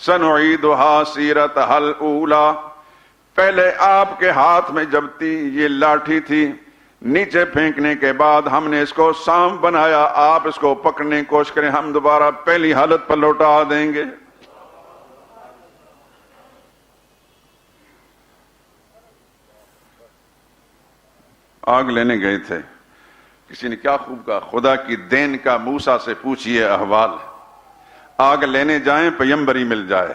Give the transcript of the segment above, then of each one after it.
سنعیدها سیرتها الاولی، پہلے آپ کے ہاتھ میں جب تھی یہ لاٹھی تھی، نیچے پھینکنے کے بعد ہم نے اس کو سانپ بنایا، آپ اس کو پکڑنے کی کوشش کریں، ہم دوبارہ پہلی حالت پر لوٹا دیں گے۔ آگ لینے گئے تھے، کسی نے کیا خوب کہا، خدا کی دین کا موسیٰ سے پوچھئے احوال، آگ لینے جائیں پیمبری مل جائے۔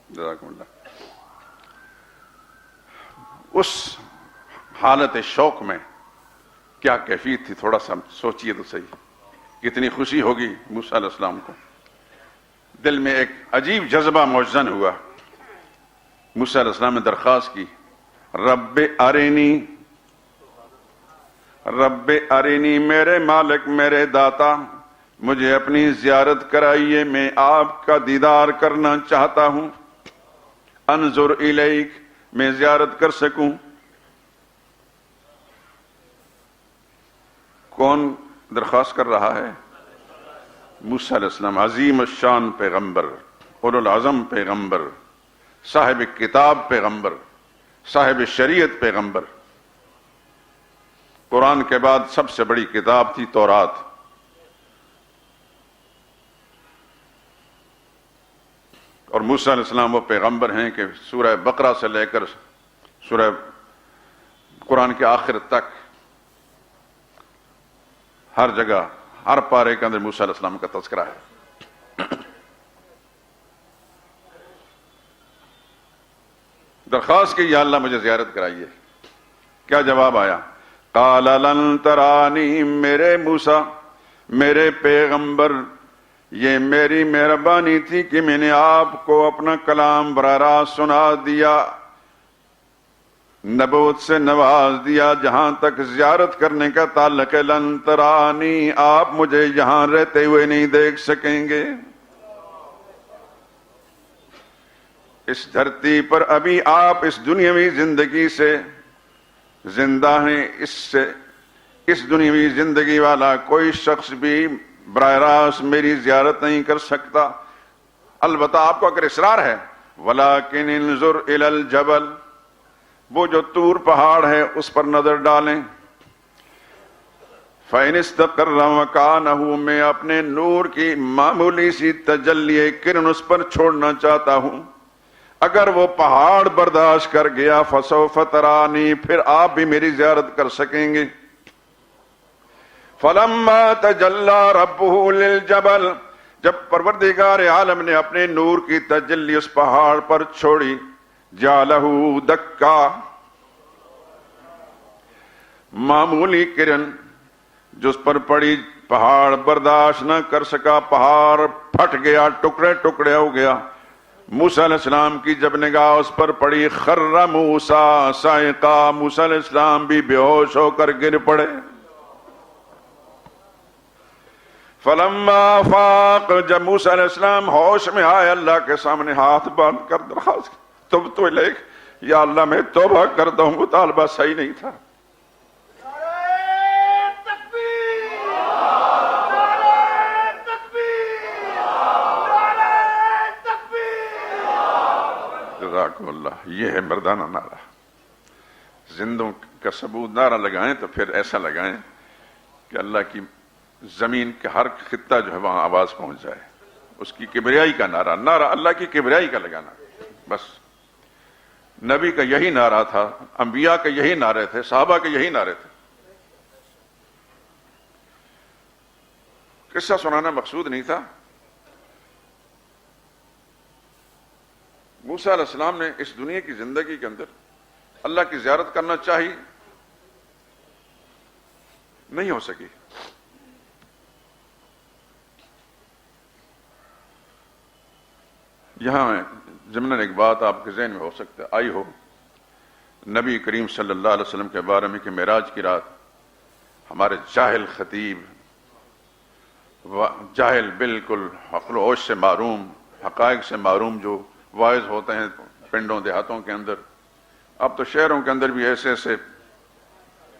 جزاکم اللہ۔ اس حالت شوق میں کیا کیفیت تھی، تھوڑا سا سوچئے تو صحیح، کتنی خوشی ہوگی موسیٰ علیہ السلام کو۔ دل میں ایک عجیب جذبہ موجزن ہوا، موسیٰ علیہ السلام نے درخواست کی، رب ارینی، رب ارینی، میرے مالک میرے داتا، مجھے اپنی زیارت کرائیے، میں آپ کا دیدار کرنا چاہتا ہوں، انظر الیک، میں زیارت کر سکوں۔ کون درخواست کر رہا ہے؟ موسیٰ علیہ السلام، عظیم الشان پیغمبر، اولو العظم پیغمبر، صاحب کتاب پیغمبر، صاحب شریعت پیغمبر۔ قرآن کے بعد سب سے بڑی کتاب تھی تورات۔ اور موسیٰ علیہ السلام وہ پیغمبر ہیں کہ سورہ بقرہ سے لے کر سورہ قرآن کے آخر تک ہر جگہ ہر پارے کے اندر موسیٰ علیہ السلام کا تذکرہ ہے۔ درخواست کی، یا اللہ مجھے زیارت کرائیے۔ کیا جواب آیا؟ قال لن ترانی، میرے موسیٰ، میرے پیغمبر، یہ میری مہربانی تھی کہ میں نے آپ کو اپنا کلام براہ راست سنا دیا، نبوت سے نواز دیا۔ جہاں تک زیارت کرنے کا تعلق ہے، لن ترانی، آپ مجھے یہاں رہتے ہوئے نہیں دیکھ سکیں گے، اس دھرتی پر ابھی آپ اس دنیاوی زندگی سے زندہ ہیں، اس دنیاوی زندگی والا کوئی شخص بھی براہ راست میری زیارت نہیں کر سکتا۔ البتہ آپ کو اگر اصرار ہے، وَلَكِنْ انظر إِلَى الْجَبَلِ، وہ جو طور پہاڑ ہے اس پر نظر ڈالیں، فَإِنِ اسْتَقَرَّ مَكَانَهُ، میں اپنے نور کی معمولی سی تجلی کرن اس پر چھوڑنا چاہتا ہوں، اگر وہ پہاڑ برداشت کر گیا، فَسَوْفَ تَرَانِي، پھر آپ بھی میری زیارت کر سکیں گے۔ فَلَمَّا تَجَلَّى رَبُّهُ لِلْجَبَلِ، جب پروردگار عالم نے اپنے نور کی تجلی اس پہاڑ پر چھوڑی، جَعَلَهُ دَكَّا، معمولی کرن جو اس پر پڑی پہاڑ برداشت نہ کر سکا، پہاڑ پھٹ گیا، ٹکڑے ٹکڑے ہو گیا۔ موسیٰ علیہ السلام کی جب نگاہ اس پر پڑی، خر موسیٰ صاعقا، موسیٰ علیہ السلام بھی بے ہوش ہو کر گر پڑے۔ فلما فاق، جب موسیٰ علیہ السلام ہوش میں آئے، اللہ کے سامنے ہاتھ باندھ کر درخواست کی، تبت الیک، یا اللہ میں توبہ کرتا ہوں، مطالبہ صحیح نہیں تھا۔ جزاکم اللہ۔ یہ ہے مردانہ نعرہ۔ زندوں کا ثبوت نعرہ لگائیں تو پھر ایسا لگائیں کہ اللہ کی زمین کے ہر خطہ جو ہے وہاں آواز پہنچ جائے، اس کی کبریائی کا نعرہ، نعرہ اللہ کی کبریائی کا لگانا۔ بس نبی کا یہی نعرہ تھا، انبیاء کے یہی نعرے تھے، صحابہ کے یہی نعرے تھے۔ قصہ سنانا مقصود نہیں تھا۔ موسیٰ علیہ السلام نے اس دنیا کی زندگی کے اندر اللہ کی زیارت کرنا چاہی، نہیں ہو سکی۔ یہاں ضمناً ایک بات آپ کے ذہن میں ہو سکتا ہے آئی ہو، نبی کریم صلی اللہ علیہ وسلم کے بارے میں کہ معراج کی رات ہمارے جاہل خطیب، جاہل بالکل عقل و ہوش سے معروم، حقائق سے معروم جو واعظ ہوتے ہیں پنڈوں دیہاتوں کے اندر، اب تو شہروں کے اندر بھی ایسے ایسے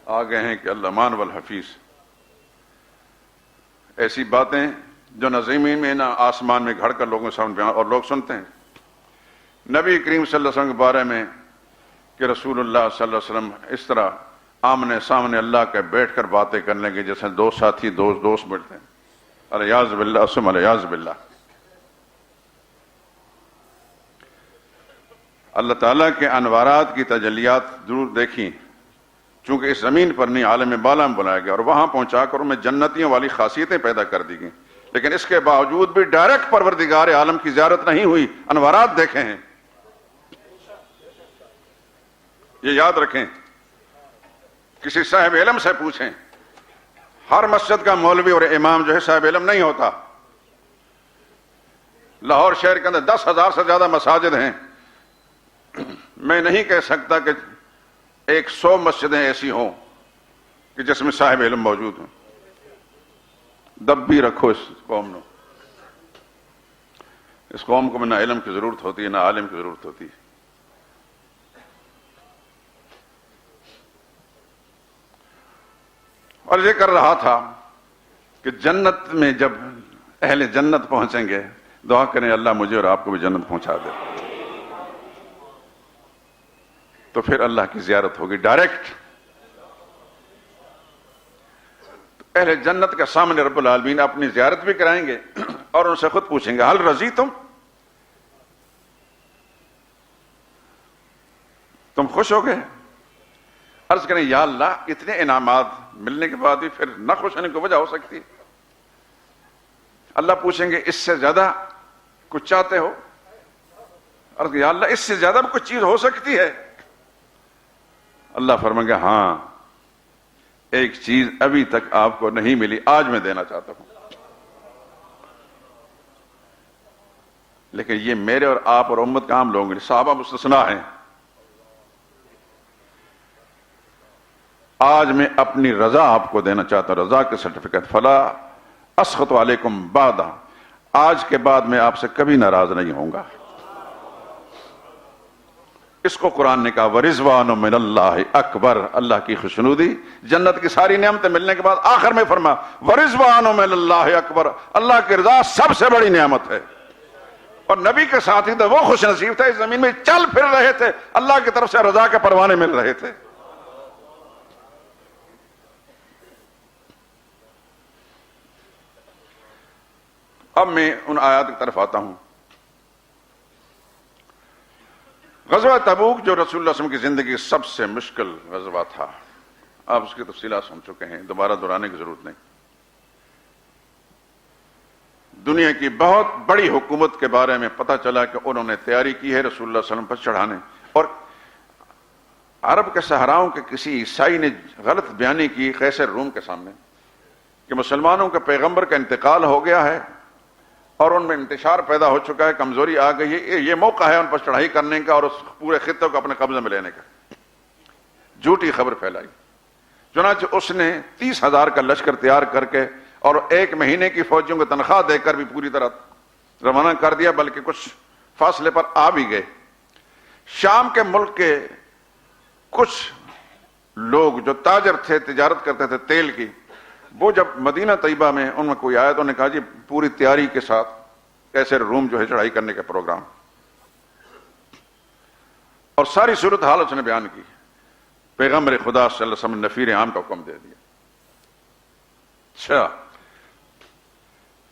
آ گئے ہیں کہ اللہ مان والحفیظ، ایسی باتیں جو نہ زمین میں نہ آسمان میں گھڑ کر لوگوں کے سامنے بیان اور لوگ سنتے ہیں. نبی کریم صلی اللہ علیہ وسلم کے بارے میں کہ رسول اللہ صلی اللہ علیہ وسلم اس طرح آمنے سامنے اللہ کے بیٹھ کر باتیں کرنے کے جیسے دو ساتھی دوست بیٹھتے ہیں. الیاذ باللہ ثم الیاذ باللہ. اللہ تعالیٰ کے انوارات کی تجلیات ضرور دیکھیں، چونکہ اس زمین پر نہیں عالم بالا میں بلایا گیا اور وہاں پہنچا کر ان میں جنتیوں والی خاصیتیں پیدا کر دی گئیں، لیکن اس کے باوجود بھی ڈائریکٹ پروردگار عالم کی زیارت نہیں ہوئی، انوارات دیکھے ہیں. یہ یاد رکھیں. کسی صاحب علم سے پوچھیں. ہر مسجد کا مولوی اور امام جو ہے صاحب علم نہیں ہوتا. لاہور شہر کے اندر 10,000 سے زیادہ مساجد ہیں. میں نہیں کہہ سکتا کہ 100 مسجدیں ایسی ہوں کہ جس میں صاحب علم موجود ہوں. دب بھی رکھو اس قوم کو. اس قوم کو نہ علم کی ضرورت ہوتی ہے نہ عالم کی ضرورت ہوتی ہے. اور یہ کر رہا تھا کہ جنت میں جب اہل جنت پہنچیں گے دعا کریں اللہ مجھے اور آپ کو بھی جنت پہنچا دے. تو پھر اللہ کی زیارت ہوگی ڈائریکٹ. اہل جنت کے سامنے رب العالمین اپنی زیارت بھی کرائیں گے اور ان سے خود پوچھیں گے حل رضیتم، تم خوش ہو گئے؟ عرض کریں یا اللہ اتنے انعامات ملنے کے بعد بھی پھر نہ خوش ہونے کی وجہ ہو سکتی ہے. اللہ پوچھیں گے اس سے زیادہ کچھ چاہتے ہو؟ عرض یا اللہ اس سے زیادہ بھی کچھ چیز ہو سکتی ہے؟ اللہ فرمائیں گے ہاں ایک چیز ابھی تک آپ کو نہیں ملی، آج میں دینا چاہتا ہوں. لیکن یہ میرے اور آپ اور امت کا عام لوگوں کے لیے، صحابہ مستثنا ہیں. آج میں اپنی رضا آپ کو دینا چاہتا ہوں، رضا کے سرٹیفکیٹ. فلا اسخط علیکم بعد، آج کے بعد میں آپ سے کبھی ناراض نہیں ہوں گا. اس کو قرآن نے کہا وَرِضْوَانٌ مِّنَ اللَّهِ اکبر. اللہ کی خوشنودی جنت کی ساری نعمتیں ملنے کے بعد آخر میں فرما وَرِضْوَانٌ مِّنَ اللَّهِ اکبر، اللہ کی رضا سب سے بڑی نعمت ہے. اور نبی کے ساتھی تھے وہ خوش نصیب تھے، اس زمین میں چل پھر رہے تھے، اللہ کی طرف سے رضا کے پروانے مل رہے تھے. اب میں ان آیات کی طرف آتا ہوں. غزوہ تبوک جو رسول اللہ صلی اللہ علیہ وسلم کی زندگی سب سے مشکل غزوہ تھا، آپ اس کی تفصیلات سن چکے ہیں، دوبارہ دہرانے کی ضرورت نہیں. دنیا کی بہت بڑی حکومت کے بارے میں پتہ چلا کہ انہوں نے تیاری کی ہے رسول اللہ صلی اللہ علیہ وسلم پر چڑھانے. اور عرب کے صحراؤں کے کسی عیسائی نے غلط بیانی کی قیصر روم کے سامنے کہ مسلمانوں کے پیغمبر کا انتقال ہو گیا ہے اور ان میں انتشار پیدا ہو چکا ہے، کمزوری آ گئی ہے، یہ موقع ہے ان پر چڑھائی کرنے کا اور اس پورے خطے کو اپنے قبضے میں لینے کا. جھوٹی خبر پھیلائی. چنانچہ اس نے 30,000 کا لشکر تیار کر کے اور 1 مہینے کی فوجیوں کو تنخواہ دے کر بھی پوری طرح روانہ کر دیا، بلکہ کچھ فاصلے پر آ بھی گئے. شام کے ملک کے کچھ لوگ جو تاجر تھے، تجارت کرتے تھے تیل کی، وہ جب مدینہ طیبہ میں ان میں کوئی آیا تو انہوں نے کہا جی پوری تیاری کے ساتھ کیسے روم جو ہے چڑھائی کرنے کا پروگرام، اور ساری صورتحال اس نے بیان کی. پیغمبر خدا صلی اللہ علیہ وسلم نے نفیر عام کا حکم دے دیا. اچھا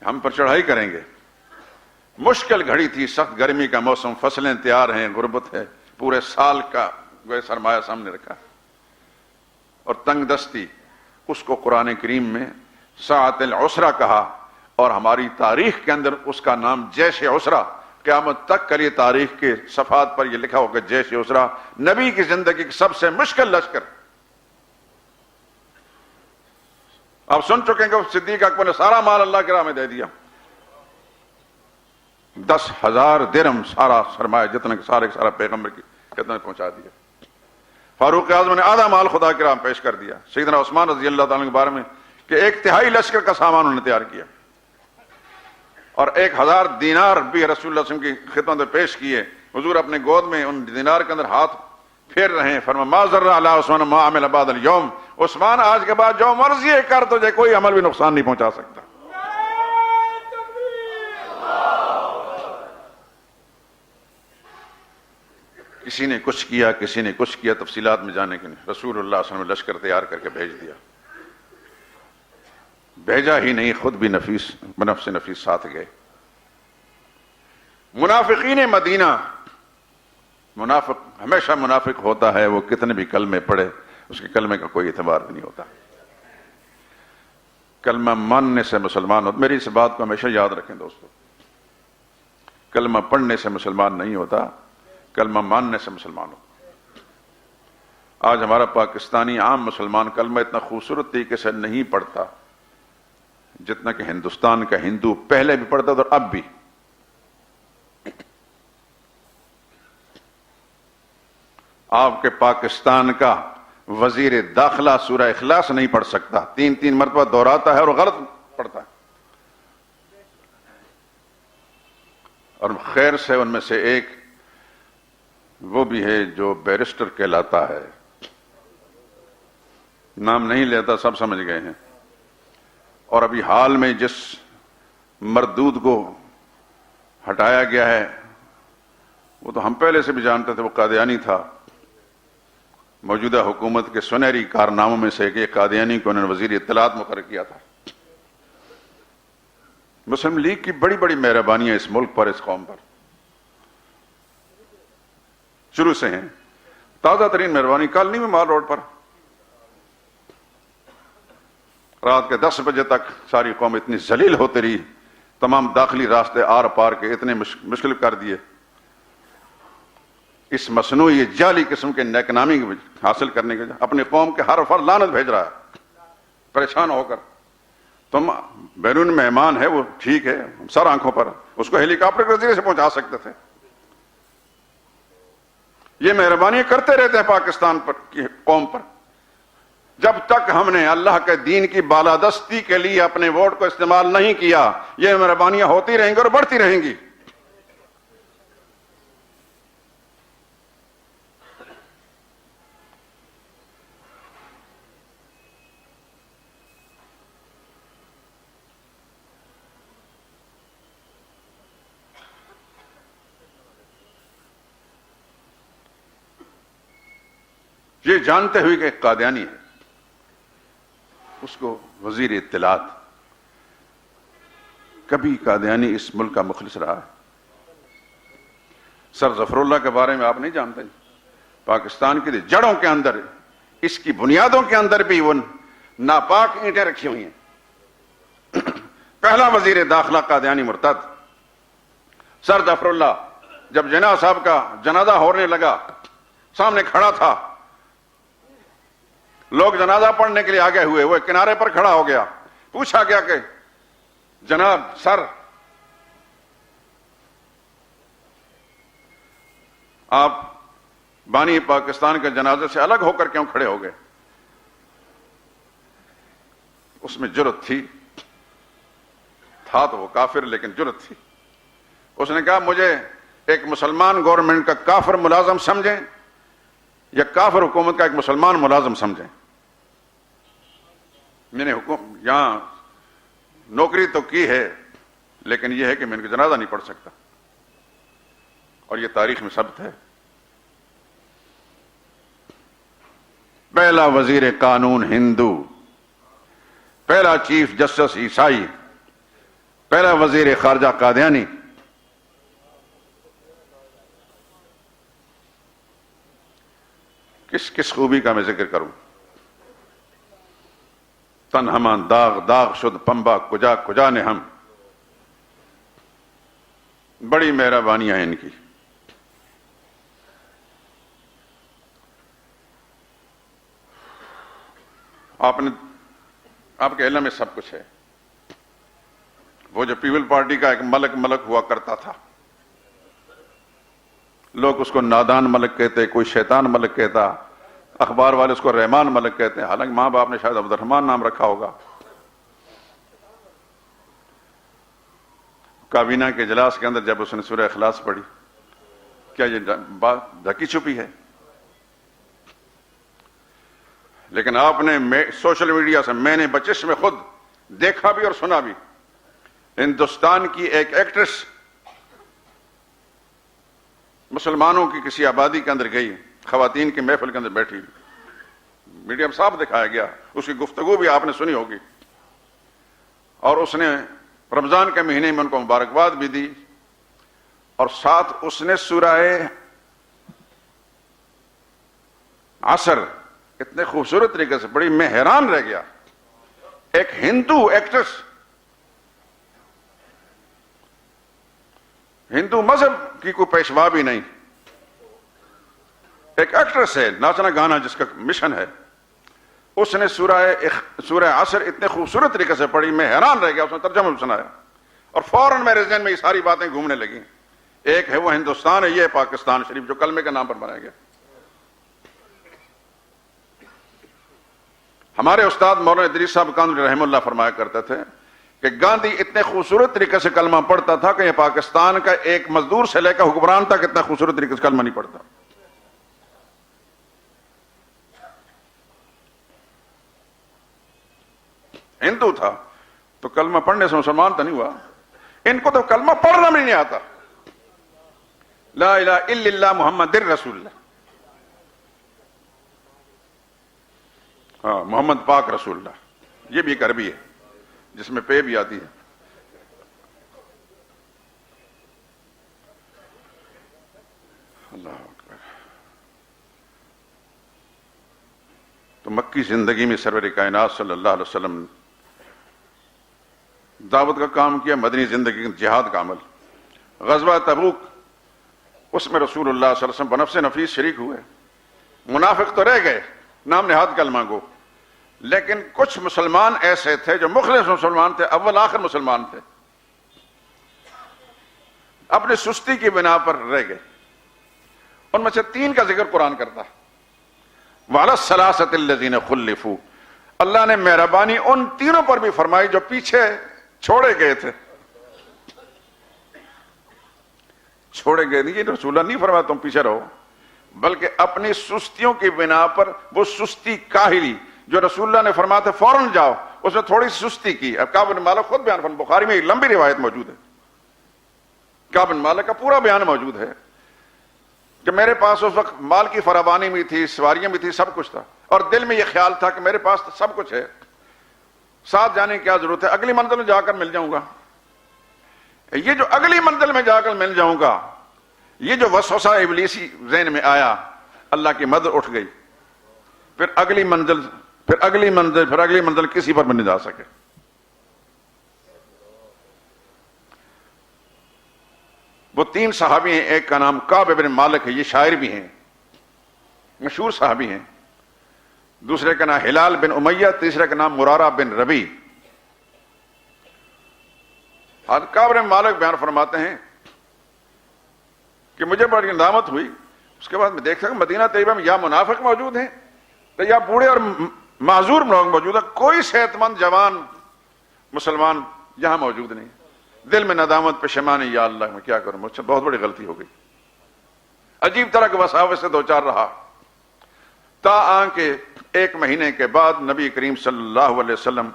ہم پر چڑھائی کریں گے. مشکل گھڑی تھی، سخت گرمی کا موسم، فصلیں تیار ہیں، غربت ہے، پورے سال کا وہ سرمایہ سامنے رکھا اور تنگ دستی. اس کو قرآن کریم میں ساعت العسرہ کہا اور ہماری تاریخ کے اندر اس کا نام جیش عسرہ، قیامت تک کے لیے تاریخ کے صفحات پر یہ لکھا ہوگا جیش عسرہ، نبی کی زندگی کی سب سے مشکل لشکر. آپ سن چکے ہیں کہ صدیق اکبر نے سارا مال اللہ کی راہ میں دے دیا، 10,000 درہم سارا سرمایہ جتنا سارا پیغمبر کی کتنے پہنچا دیا. فاروق اعظم نے آدھا مال خدا کی راہ میں پیش کر دیا. سیدنا عثمان رضی اللہ تعالیٰ کے بارے میں کہ 1/3 لشکر کا سامان انہوں نے تیار کیا اور 1,000 دینار بھی رسول اللہ صلی اللہ علیہ وسلم کی خدمت میں پیش کیے. حضور اپنے گود میں ان دینار کے اندر ہاتھ پھیر رہے ہیں. فرمایا ما ضر علی عثمان ما عمل بعد اليوم، عثمان آج کے بعد جو مرضی کر تجھے کوئی عمل بھی نقصان نہیں پہنچا سکتا. کسی نے کچھ کیا، کسی نے کچھ کیا، تفصیلات میں جانے کے نہیں. رسول اللہ صلی اللہ علیہ وسلم نے لشکر تیار کر کے بھیج دیا. بھیجا ہی نہیں، خود بھی نفیس بنفس نفیس ساتھ گئے. منافقین مدینہ، منافق ہمیشہ منافق ہوتا ہے، وہ کتنے بھی کلمے پڑھے اس کے کلمے کا کوئی اعتبار بھی نہیں ہوتا. کلمہ ماننے سے مسلمان ہوتا. میری اس بات کو ہمیشہ یاد رکھیں دوستو، کلمہ پڑھنے سے مسلمان نہیں ہوتا، کلمہ ماننے سے مسلمان ہوتا. آج ہمارا پاکستانی عام مسلمان کلمہ اتنا خوبصورت طریقے سے نہیں پڑھتا جتنا کہ ہندوستان کا ہندو پہلے بھی پڑھتا تھا اور اب بھی. آپ کے پاکستان کا وزیر داخلہ سورہ اخلاص نہیں پڑھ سکتا، 3 مرتبہ دہراتا ہے اور غلط پڑھتا ہے. اور خیر سے ان میں سے ایک وہ بھی ہے جو بیرسٹر کہلاتا ہے، نام نہیں لیتا، سب سمجھ گئے ہیں. اور ابھی حال میں جس مردود کو ہٹایا گیا ہے وہ تو ہم پہلے سے بھی جانتے تھے، وہ قادیانی تھا. موجودہ حکومت کے سنہری کارناموں میں سے ایک قادیانی کو انہوں نے وزیر اطلاعات مقرر کیا تھا. مسلم لیگ کی بڑی بڑی مہربانیاں اس ملک پر، اس قوم پر شروع سے ہیں. تازہ ترین مہربانی کالنی میں مال روڈ پر رات کے 10 بجے تک ساری قوم اتنی ذلیل ہوتی رہی، تمام داخلی راستے آر پار کے اتنے مشکل کر دیے. اس مصنوعی جعلی قسم کے نیک نامی حاصل کرنے کے لیے اپنی قوم کے ہر فرد لعنت بھیج رہا ہے پریشان ہو کر. تم بیرون مہمان ہے وہ ٹھیک ہے، سر آنکھوں پر، اس کو ہیلی کاپٹر کے ذریعے سے پہنچا سکتے تھے. یہ مہربانی کرتے رہتے ہیں پاکستان پر کی قوم پر. جب تک ہم نے اللہ کے دین کی بالادستی کے لیے اپنے ووٹ کو استعمال نہیں کیا، یہ مہربانیاں ہوتی رہیں گی اور بڑھتی رہیں گی. یہ جانتے ہوئے کہ ایک قادیانی ہے، اس کو وزیر اطلاعات. کبھی قادیانی اس ملک کا مخلص رہا ہے. سر ظفر اللہ کے بارے میں آپ نہیں جانتے؟ پاکستان کی جڑوں کے اندر، اس کی بنیادوں کے اندر بھی وہ ناپاک اینٹیں رکھی ہوئی ہیں. پہلا وزیر داخلہ قادیانی مرتد. سر ظفر اللہ جب جناح صاحب کا جنازہ ہونے لگا سامنے کھڑا تھا، لوگ جنازہ پڑھنے کے لیے آگے ہوئے، وہ کنارے پر کھڑا ہو گیا. پوچھا گیا کہ جناب سر آپ بانی پاکستان کے جنازے سے الگ ہو کر کیوں کھڑے ہو گئے؟ اس میں جرأت تھی، تھا تو وہ کافر لیکن جرأت تھی. اس نے کہا مجھے ایک مسلمان گورنمنٹ کا کافر ملازم سمجھیں یا کافر حکومت کا ایک مسلمان ملازم سمجھیں. میں نے یہاں نوکری تو کی ہے لیکن یہ ہے کہ میں ان کا جنازہ نہیں پڑھ سکتا. اور یہ تاریخ میں ثبت ہے. پہلا وزیر قانون ہندو، پہلا چیف جسٹس عیسائی، پہلا وزیر خارجہ قادیانی. کس کس خوبی کا میں ذکر کروں؟ تن ہمان داغ داغ شد پمبا کجا کجا نے ہم. بڑی مہربانیاں ہیں ان کی. آپ کے علم میں سب کچھ ہے. وہ جو پیپل پارٹی کا ایک ملک ہوا کرتا تھا، لوگ اس کو نادان ملک کہتے، کوئی شیطان ملک کہتا، اخبار والے اس کو رحمان ملک کہتے ہیں، حالانکہ ماں باپ نے شاید عبد الرحمان نام رکھا ہوگا. کابینہ کے اجلاس کے اندر جب اس نے سورہ اخلاص پڑھی، کیا یہ بات ڈھکی چھپی ہے؟ لیکن آپ نے سوشل میڈیا سے، میں نے بچش میں خود دیکھا بھی اور سنا بھی، ہندوستان کی ایک ایکٹریس مسلمانوں کی کسی آبادی کے اندر گئی، خواتین کی محفل کے اندر بیٹھی، میڈیا میں صاف دکھایا گیا، اس کی گفتگو بھی آپ نے سنی ہوگی، اور اس نے رمضان کے مہینے میں ان کو مبارکباد بھی دی، اور ساتھ اس نے سورہ عصر اتنے خوبصورت طریقے سے پڑھی، میں حیران رہ گیا. ایک ہندو ایکٹریس، ہندو مذہب کی کوئی پیشوا بھی نہیں، ایک ایکٹریس ہے ناچنا گانا جس کا مشن ہے، اس نے سورہ عصر اتنے خوبصورت طریقے سے پڑھی، میں حیران رہ گیا. اس نے ترجمہ بھی سنایا اور فوراً میرے ذہن میں یہ ساری باتیں گھومنے لگیں. ایک ہے وہ ہندوستان ہے، یہ ہے پاکستان شریف جو کلمے کے نام پر بنایا گیا. ہمارے استاد مولانا ادریس صاحب کاندھلی رحمہ اللہ فرمایا کرتے تھے کہ گاندھی اتنے خوبصورت طریقے سے کلمہ پڑھتا تھا کہ یہ پاکستان کا ایک مزدور سے لے کر حکمران تک اتنا خوبصورت طریقے سے کلمہ نہیں پڑھتا. ہندو تھا تو کلمہ پڑھنے سے مسلمان تو نہیں ہوا، ان کو تو کلمہ پڑھنا بھی نہیں آتا. لا الہ الا اللہ محمد رسول اللہ، ہاں محمد پاک رسول اللہ، یہ بھی ایک عربی ہے جس میں پے بھی آتی ہے. اللہ اکبر. تو مکی زندگی میں سرور کائنات صلی اللہ علیہ وسلم دعوت کا کام کیا، مدنی زندگی کا جہاد کا عمل. غزوہ تبوک، اس میں رسول اللہ صلی اللہ علیہ وسلم بنفس نفیس شریک ہوئے. منافق تو رہ گئے، نام نہاد کلمہ گو، لیکن کچھ مسلمان ایسے تھے جو مخلص مسلمان تھے، اول آخر مسلمان تھے، اپنی سستی کی بنا پر رہ گئے. ان میں سے 3 کا ذکر قرآن کرتا ہے. وعلی الثلاثۃ الذین خلفوا، اللہ نے مہربانی ان 3 پر بھی فرمائی جو پیچھے چھوڑے گئے تھے. چھوڑے گئے نہیں، رسول اللہ نہیں فرمایا تم پیچھے رہو، بلکہ اپنی سستیوں کی بنا پر وہ سستی کاہلی جو رسول اللہ نے فرمایا تھا فوراً جاؤ، اس میں تھوڑی سستی کی. اب کعب بن مالک خود بیان فرمایا، بخاری میں ایک لمبی روایت موجود ہے، کعب بن مالک کا پورا بیان موجود ہے کہ میرے پاس اس وقت مال کی فراوانی بھی تھی، سواریاں بھی تھی، سب کچھ تھا، اور دل میں یہ خیال تھا کہ میرے پاس تو سب کچھ ہے، ساتھ جانے کی کیا ضرورت ہے، اگلی منزل میں جا کر مل جاؤں گا. یہ جو اگلی منزل میں جا کر مل جاؤں گا، یہ جو وسوسہ ابلیسی ذہن میں آیا، اللہ کی مدد اٹھ گئی. پھر اگلی منزل کسی پر بھی نہیں جا سکے. وہ 3 صحابی ہیں، ایک کا نام کعب بن مالک ہے، یہ شاعر بھی ہیں، مشہور صحابی ہیں. دوسرے کا نام ہلال بن امیہ، تیسرے کا نام مرارہ بن ربی. کعب بن مالک بیان فرماتے ہیں کہ مجھے بڑی ندامت ہوئی. اس کے بعد میں دیکھ سکتا مدینہ طیبہ میں یا منافق موجود ہیں تو یا بوڑھے اور معذور لوگ موجود ہیں، کوئی صحت مند جوان مسلمان یہاں موجود نہیں. دل میں ندامت پشیمانی، یا اللہ میں کیا کروں، مجھ سے بہت بڑی غلطی ہو گئی. عجیب طرح کے وساوس سے 2-4 رہا، تاآن کے 1 مہینے کے بعد نبی کریم صلی اللہ علیہ وسلم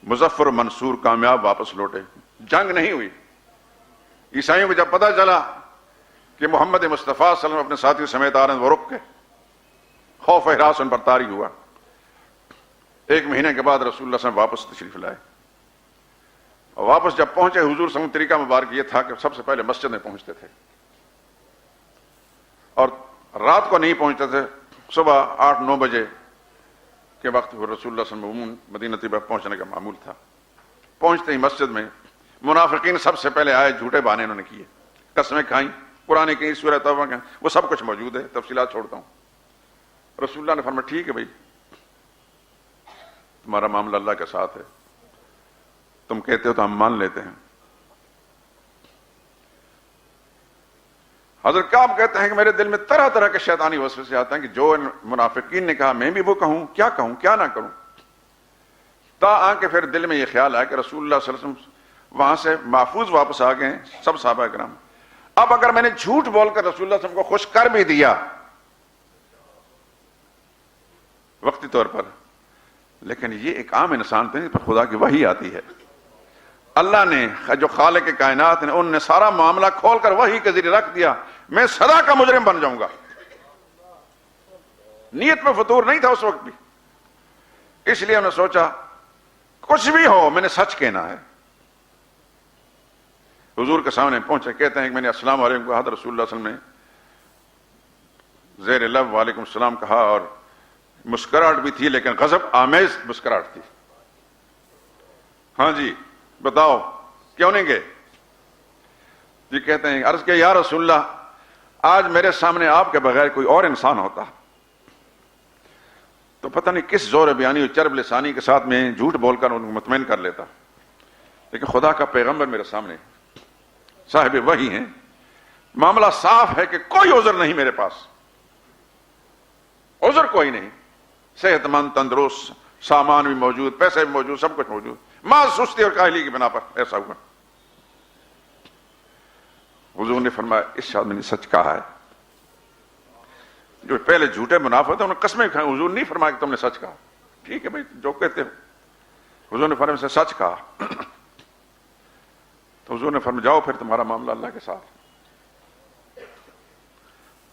مظفر و منصور کامیاب واپس لوٹے. جنگ نہیں ہوئی. عیسائیوں کو جب پتہ چلا کہ محمد مصطفیٰ صلی اللہ علیہ وسلم اپنے ساتھی سمیت آ رہے ہیں، وہ رک گئے، خوف و ہراس ان پر طاری ہوا. 1 مہینے کے بعد رسول اللہ صلی اللہ علیہ وسلم واپس تشریف لائے، اور واپس جب پہنچے حضور صلی اللہ علیہ وسلم طریقہ مبارک یہ تھا کہ سب سے پہلے مسجد میں پہنچتے تھے، اور رات کو نہیں پہنچتے تھے، صبح 8-9 بجے کے وقت رسول اللہ صلی اللہ علیہ وسلم مدینہ طیبہ پہنچنے کا معمول تھا. پہنچتے ہی مسجد میں منافقین سب سے پہلے آئے، جھوٹے بہانے انہوں نے کیے، قسمیں کھائیں، قرآن کی سورہ توبہ کا وہ سب کچھ موجود ہے، تفصیلات چھوڑتا ہوں. رسول اللہ نے فرمایا ٹھیک ہے بھائی، تمہارا معاملہ اللہ کے ساتھ ہے، تم کہتے ہو تو ہم مان لیتے ہیں. حضرت کعب کہتے ہیں کہ میرے دل میں طرح طرح کے شیطانی وسوسے آتے ہیں کہ جو منافقین نے کہا میں بھی وہ کہوں کیا نہ کروں. آ کے پھر دل میں یہ خیال آیا کہ رسول اللہ صلی اللہ علیہ وسلم وہاں سے محفوظ واپس آ گئے ہیں سب صحابہ کرام. اب اگر میں نے جھوٹ بول کر رسول اللہ صلی اللہ علیہ وسلم کو خوش کر بھی دیا وقتی طور پر، لیکن یہ ایک عام انسان تھے پر خدا کی وحی آتی ہے. اللہ نے جو خالق کائنات نے ان نے سارا معاملہ کھول کر وحی کے ذریعے رکھ دیا میں سدا کا مجرم بن جاؤں گا. نیت میں فطور نہیں تھا اس وقت بھی. اس لیے ہم نے سوچا کچھ بھی ہو میں نے سچ کہنا ہے. حضور کے سامنے پہنچے, کہتے ہیں کہ میں نے السلام علیکم کہا, حضرت رسول اللہ صلی اللہ علیہ وسلم نے زیر لب وعلیکم السلام کہا, اور مسکراہٹ بھی تھی لیکن غضب آمیز مسکراہٹ تھی. ہاں جی بتاؤ کیوں نہیں گئے؟ جی کہتے ہیں عرض کہ یا رسول اللہ آج میرے سامنے آپ کے بغیر کوئی اور انسان ہوتا تو پتہ نہیں کس زور بیانی اور چرب لسانی کے ساتھ میں جھوٹ بول کر ان کو مطمئن کر لیتا, لیکن خدا کا پیغمبر میرے سامنے صاحب وحی ہیں, معاملہ صاف ہے کہ کوئی عذر نہیں میرے پاس, عذر کوئی نہیں, صحت مند تندرست, سامان بھی موجود, پیسے بھی موجود, سب کچھ موجود, ماں سستی اور کاہلی کی بنا پر ایسا ہوا. حضور نے فرمایا اس آدمی نے سچ کہا ہے. جو پہلے جھوٹے منافق تھے انہوں نے قسمیں کھائیں, حضور نہیں فرمایا کہ تم نے سچ کہا. ٹھیک ہے بھائی جو کہتے ہو. حضور نے فرمایا سے سچ کہا. تو حضور نے فرمایا جاؤ پھر تمہارا معاملہ اللہ کے ساتھ.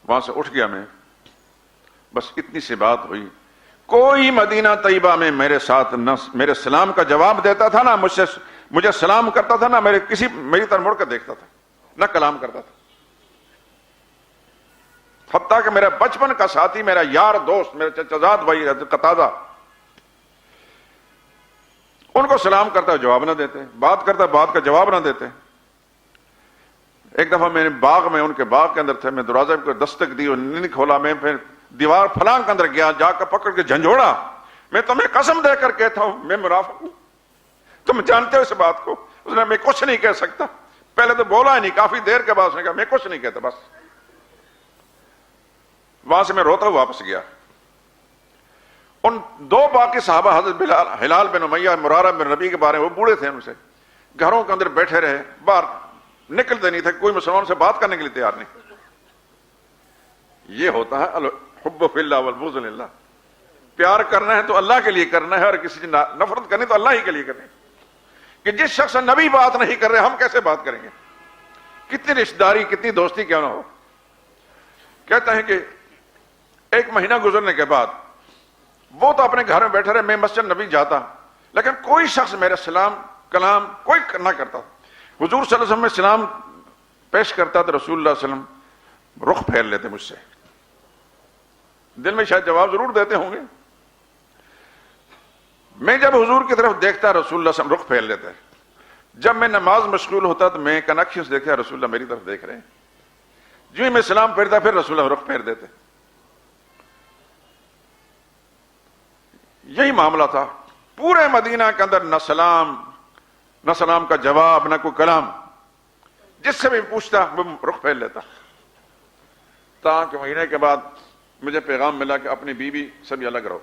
وہاں سے اٹھ گیا میں, بس اتنی سی بات ہوئی. کوئی مدینہ طیبہ میں میرے ساتھ نہ میرے سلام کا جواب دیتا تھا, نہ مجھے سلام کرتا تھا, نہ میری طرف مڑ کر دیکھتا تھا, نہ کلام کرتا تھا. حتیٰ کہ میرا بچپن کا ساتھی, میرا یار دوست, میرا چچا زاد بھائی قتادہ, ان کو سلام کرتا جواب نہ دیتے, بات کرتا بات کا جواب نہ دیتے. ایک دفعہ میں نے باغ میں ان کے باغ کے اندر تھے, میں دروازے کو دستک دی اور نہیں کھولا. میں پھر دیوار فلاں کے اندر گیا, جا کر پکڑ کے جھنجھوڑا, میں تمہیں قسم دے کر کہتا ہوں میں منافق ہوں, تم جانتے ہو اس بات کو. اس نے میں کچھ نہیں کہہ سکتا. پہلے تو بولا ہی نہیں, کافی دیر کے بعد اس نے کہا میں کچھ نہیں کہتا بس. وہاں سے میں روتا ہوا واپس گیا. ان دو باقی صحابہ حضرت ہلال بن امیہ, مرارہ بن ربیع کے بارے میں, وہ بوڑھے تھے, ان سے گھروں کے اندر بیٹھے رہے, باہر نکلتے نہیں تھے, کوئی مسلمان سے بات کرنے کے لیے تیار نہیں. یہ ہوتا ہے الحب فی اللہ والبغض للہ. پیار کرنا ہے تو اللہ کے لیے کرنا ہے, اور کسی سے نفرت کرنی تو اللہ ہی کے لیے کرنی. کہ جس شخص سے نبی بات نہیں کر رہے ہم کیسے بات کریں گے؟ کتنی رشتہ داری کتنی دوستی کیوں نہ ہو. کہتے ہیں کہ ایک مہینہ گزرنے کے بعد وہ تو اپنے گھر میں بیٹھے رہے, میں مسجد نبی جاتا, لیکن کوئی شخص میرے سلام کلام کوئی نہ کرتا. حضور صلی اللہ علیہ وسلم میں سلام پیش کرتا تو رسول اللہ صلی اللہ علیہ وسلم رخ پھیر لیتے مجھ سے. دل میں شاید جواب ضرور دیتے ہوں گے. میں جب حضور کی طرف دیکھتا رسول اللہ صلی اللہ علیہ وسلم رخ پھیر لیتے. جب میں نماز مشغول ہوتا تو میں کنکشن سے دیکھتا رسول اللہ میری طرف دیکھ رہے ہیں. جو ہی میں سلام پھیرتا پھر رسول اللہ رخ پھیر دیتے. یہی معاملہ تھا پورے مدینہ کے اندر, نہ سلام کا جواب, نہ کوئی کلام. جس سے بھی پوچھتا وہ رخ پھیر لیتا. تاکہ مہینے کے بعد مجھے پیغام ملا کہ اپنی بیوی سے بھی الگ رہو.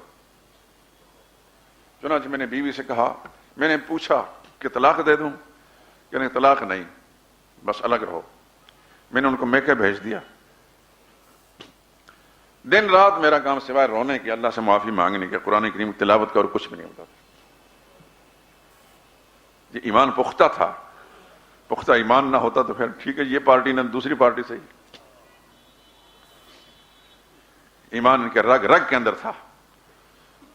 چنانچہ میں نے بیوی سے کہا, میں نے پوچھا کہ طلاق دے دوں, کہ نہیں طلاق نہیں, بس الگ رہو. میں نے ان کو میکے بھیج دیا. دن رات میرا کام سوائے رونے کے, اللہ سے معافی مانگنے کے, قرآن کریم کی تلاوت کا اور کچھ بھی نہیں ہوتا تھا. یہ ایمان پختہ تھا. پختہ ایمان نہ ہوتا تو پھر ٹھیک ہے یہ پارٹی نہ دوسری پارٹی سے ہی. ایمان ان کے رگ رگ کے اندر تھا.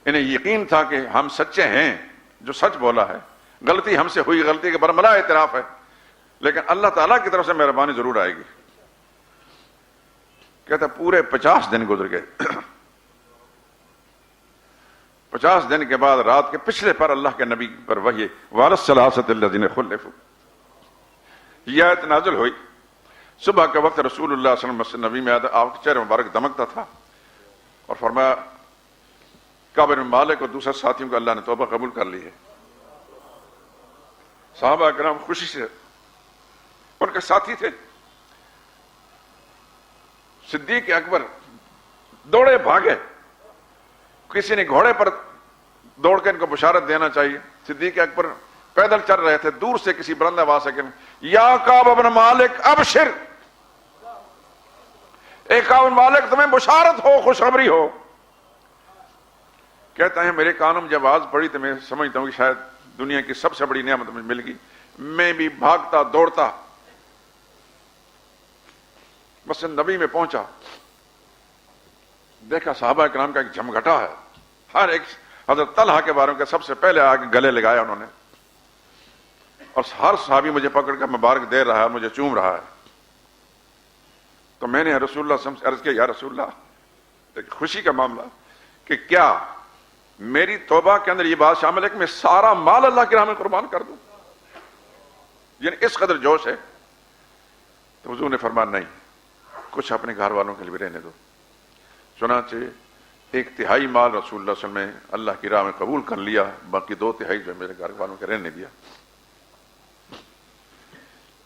انہیں یقین تھا کہ ہم سچے ہیں, جو سچ بولا ہے. غلطی ہم سے ہوئی, غلطی کے برملا اعتراف ہے, لیکن اللہ تعالیٰ کی طرف سے مہربانی ضرور آئے گی. کہتا پورے 50 دن گزر گئے. 50 دن کے بعد رات کے پچھلے پر اللہ کے نبی پر وحی وارث ثلاثۃ الذین خلفوا یہ آیت نازل ہوئی. صبح کے وقت رسول اللہ صلی اللہ علیہ وسلم مسجد نبی میں آیا, آپ کے چہرے مبارک دمکتا تھا, اور فرمایا کعب بن مالک اور دوسرے ساتھیوں کو اللہ نے توبہ قبول کر لی ہے. صحابہ کرام خوشی سے, ان کے ساتھی تھے. صدیق اکبر دوڑے بھاگے, کسی نے گھوڑے پر دوڑ کے ان کو بشارت دینا چاہیے. صدیق اکبر پیدل چل رہے تھے, دور سے کسی بلند آواز سے کہ یا کعب بن مالک ابشر, اے کعب بن مالک تمہیں بشارت ہو, خوشخبری ہو. کہتا ہے میرے کانوں میں جب آواز پڑی تو میں سمجھتا ہوں کہ شاید دنیا کی سب سے بڑی نعمت مجھے مل گئی. میں بھی بھاگتا دوڑتا مسجد نبی میں پہنچا، دیکھا صحابہ کرام کا ایک جمگھٹا ہے، ہر ایک حضرت طلحہ کے بارے میں سب سے پہلے آ کے گلے لگایا انہوں نے، اور ہر صحابی مجھے پکڑ کر مبارک دے رہا ہے، مجھے چوم رہا ہے۔ تو میں نے رسول اللہ صلی اللہ علیہ وسلم سے عرض کیا، یا رسول اللہ، ایک خوشی کا معاملہ کہ کیا میری توبہ کے اندر یہ بات شامل ہے کہ میں سارا مال اللہ کی راہ میں قربان کر دوں؟ یعنی اس قدر جوش ہے۔ تو حضور نے فرمایا نہیں، کچھ اپنے گھر والوں کے لیے بھی رہنے دو۔ چنانچہ 1/3 مال رسول اللہ صلی اللہ علیہ وسلم نے اللہ کی راہ میں قبول کر لیا، باقی 2/3 جو میرے گھر والوں کے رہنے دیا۔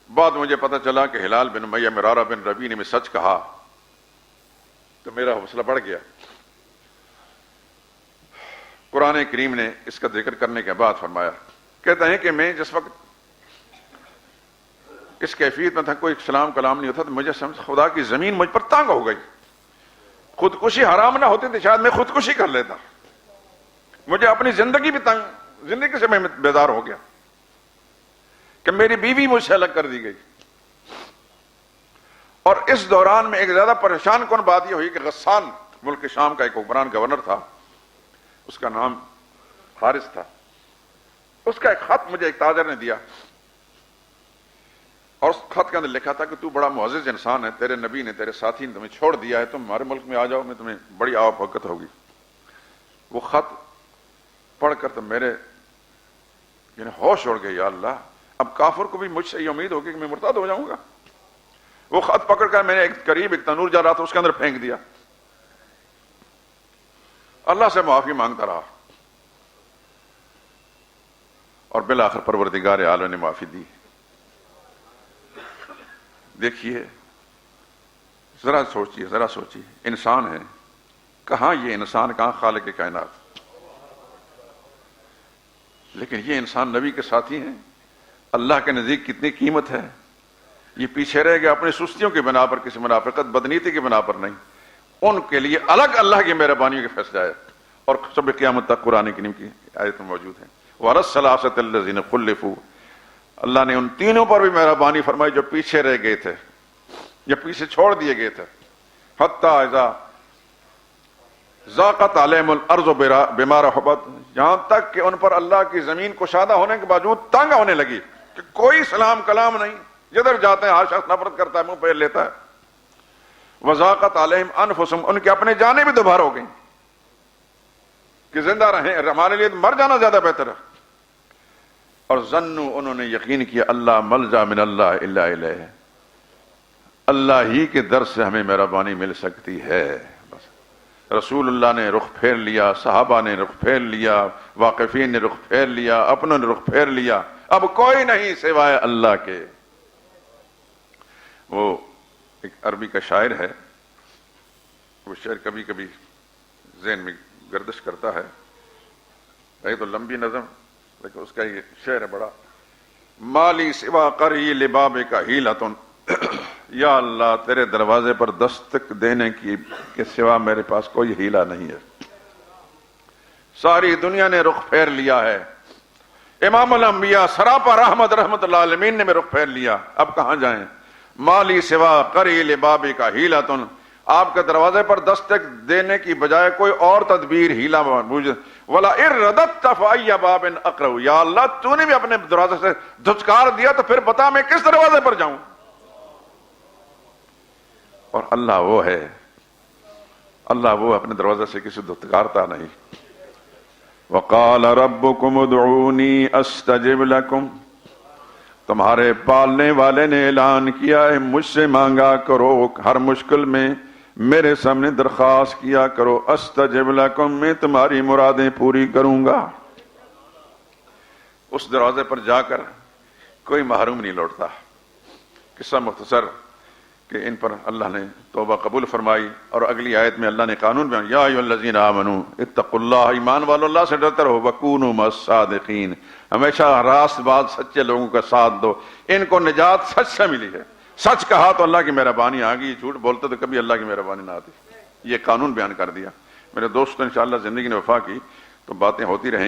بعد مجھے پتہ چلا کہ ہلال بن امیہ مرارہ بن ربیع نے میں سچ کہا، تو میرا حوصلہ بڑھ گیا۔ قرآن کریم نے اس کا ذکر کرنے کے بعد فرمایا، کہتے ہیں کہ میں جس وقت اس کیفیت میں تھا، کوئی سلام کلام نہیں ہوتا، تو مجھے سمجھ خدا کی زمین مجھ پر تنگ ہو گئی۔ خودکشی حرام نہ ہوتی تو شاید میں خودکشی کر لیتا، مجھے اپنی زندگی بھی تنگ، زندگی سے میں بیزار ہو گیا کہ میری بیوی مجھ سے الگ کر دی گئی۔ اور اس دوران میں ایک زیادہ پریشان کن بات یہ ہوئی کہ غسان ملک شام کا ایک حکمران گورنر تھا، اس کا نام حارث تھا، اس کا ایک خط مجھے ایک تاجر نے دیا، اور اس خط کے اندر لکھا تھا کہ تو بڑا معزز انسان ہے، تیرے نبی نے، تیرے ساتھی نے تمہیں چھوڑ دیا ہے، تم ہمارے ملک میں آ جاؤ، میں تمہیں بڑی آب حقت ہوگی۔ وہ خط پڑھ کر تو میرے یعنی ہوش اڑ گئے، یا اللہ، اب کافر کو بھی مجھ سے یہ امید ہوگی کہ میں مرتد ہو جاؤں گا۔ وہ خط پکڑ کر میں نے ایک قریب ایک تنور جا رہا تھا، اس کے اندر پھینک دیا، اللہ سے معافی مانگتا رہا، اور بالآخر پروردگار عالم نے معافی دی۔ دیکھیے، ذرا سوچیے، انسان ہے، کہاں یہ انسان، کہاں خالق کائنات، لیکن یہ انسان نبی کے ساتھی ہیں، اللہ کے نزدیک کتنی قیمت ہے۔ یہ پیچھے رہ گیا اپنی سستیوں کی بنا پر، کسی منافقت بدنیتی کی بنا پر نہیں، ان کے لیے الگ اللہ کی مہربانیوں کے فیصلہ ہے، اور شب قیامت تک قرآن کریم کی آیت میں موجود ہیں۔ وَعَلَى الثَّلَاثَةِ الَّذِينَ خُلِّفُوا، اللہ نے ان تینوں پر بھی مہربانی فرمائی جو پیچھے رہ گئے تھے، یا پیچھے چھوڑ دیے گئے تھے۔ حَتَّى اِذَا ضَاقَتْ عَلَيْهِمُ الْأَرْضُ بِمَا رَحُبَتْ، یہاں تک کہ ان پر اللہ کی زمین کشادہ ہونے کے باوجود تنگ ہونے لگی کہ کوئی سلام کلام نہیں، جدھر جاتے ہیں ہر شخص نفرت کرتا ہے، منہ پھیر لیتا ہے۔ وَضَاقَتْ عَلَيْهِمْ أَنفُسُهُمْ، ان کی اپنے جانیں بھی دوبار ہو گئیں کہ زندہ رہیں، ہمارے لیے مر جانا زیادہ بہتر ہے۔ اور ظنوا، انہوں نے یقین کیا، اللہ ملجا من اللہ الا الیہ، اللہ ہی کے در سے ہمیں مہربانی مل سکتی ہے۔ بس رسول اللہ نے رخ پھیر لیا، صحابہ نے رخ پھیر لیا، واقفین نے رخ پھیر لیا، اپنوں نے رخ پھیر لیا، اب کوئی نہیں سوائے اللہ کے۔ وہ ایک عربی کا شاعر ہے، وہ شعر کبھی کبھی ذہن میں گردش کرتا ہے، ہے تو لمبی نظم، لیکن اس کا یہ شعر ہے بڑا، مالی سوا قری لباب کا ہیلتن، یا اللہ تیرے دروازے پر دستک دینے کی کے سوا میرے پاس کوئی ہیلا نہیں ہے۔ ساری دنیا نے رخ پھیر لیا ہے، امام الانبیاء سراپا رحمت اللہ العالمین نے میں رخ پھیر لیا، اب کہاں جائیں؟ مالی سوا قری لباب کا ہیلتن، آپ کے دروازے پر دستک دینے کی بجائے کوئی اور تدبیر ہیلا موجود، ولا اردت فای باب اقرؤ، یا اللہ تو نے بھی اپنے دروازے سے دھچکار دیا تو پھر بتا میں کس دروازے پر جاؤں؟ اور اللہ وہ ہے، اللہ وہ اپنے دروازے سے کسی دھتکارتا نہیں۔ وقال ربکم ادعونی استجب لکم، تمہارے پالنے والے نے اعلان کیا ہے مجھ سے مانگا کرو، ہر مشکل میں میرے سامنے درخواست کیا کرو، استجب لکم، میں تمہاری مرادیں پوری کروں گا۔ اس دروازے پر جا کر کوئی محروم نہیں لوٹتا۔ قصہ مختصر کہ ان پر اللہ نے توبہ قبول فرمائی، اور اگلی آیت میں اللہ نے قانون بیان، یا ایھا الذین آمنوا اتقوا اللہ، ایمان والو اللہ سے ڈرتے رہو، وکونوا مع الصادقین، ہمیشہ راست بات سچے لوگوں کا ساتھ دو، ان کو نجات سچ سے ملی ہے، سچ کہا تو اللہ کی مہربانی آ گئی، جھوٹ بولتے تو کبھی اللہ کی مہربانی نہ آتی۔ یہ قانون بیان کر دیا۔ میرے دوستوں، انشاءاللہ زندگی نے وفا کی تو باتیں ہوتی رہیں گی۔